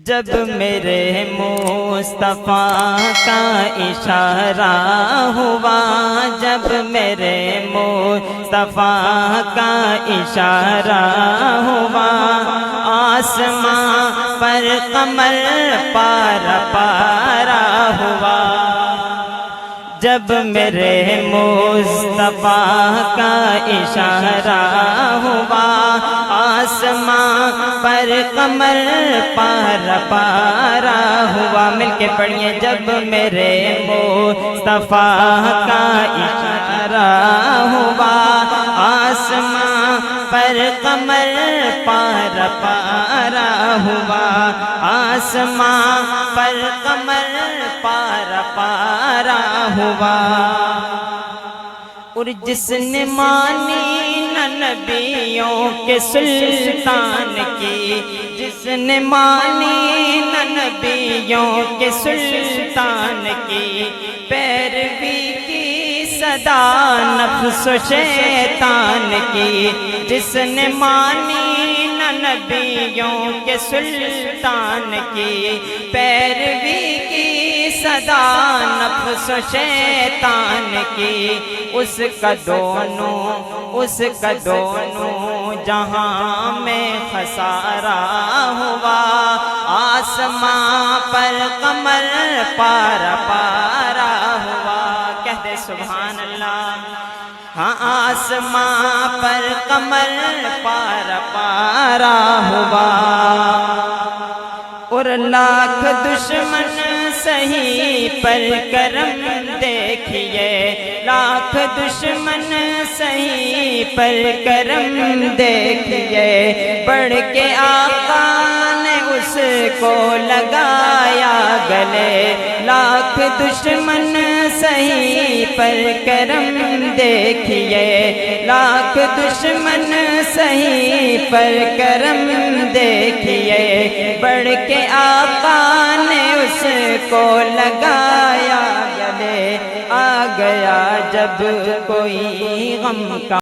جب میرے مصطفیٰ کا اشارہ ہوا، جب میرے مصطفیٰ کا اشارہ ہوا، آسماں پر قمر پارا پارا ہوا۔ جب میرے مصطفیٰ کا اشارہ ہوا، آسماں پر قمر پارا پارا ہوا۔ مل کے پڑھیے، جب میرے مصطفیٰ کا اشارہ ہوا، آسماں پر قمر پارا پارا ہوا، آسماں پر قمر پارا پارا ہوا۔ اور جس نے مانی نہ نبیوں کے سلطان کی، جس نے مانی نہ نبیوں کے سلطان کی، پیروی کی صدا نفس و شیطان کی، جس نے مانی نہ نبیوں کے سلطان کی، پیروی کی صدا نفس و شیطان کی، اس کا دونوں جہاں میں خسارہ ہوا، آسماں پر قمر پارا پارا ہوا۔ کہتے سبحان اللہ۔ ہاں، آسماں پر قمر پارا پارا ہوا۔ اور لاکھ دشمن سہی پر کرم دیکھیے، لاکھ دشمن سہی پر کرم دیکھیے، بڑھ کے آقا نے اس کو لگایا گلے، لاکھ دشمن سہی پر کرم دیکھیے، لاکھ دشمن سہی پر کرم دیکھیے، بڑھ کے آقا نے اس کو لگایا گلے، آ گیا جب کوئی غم کا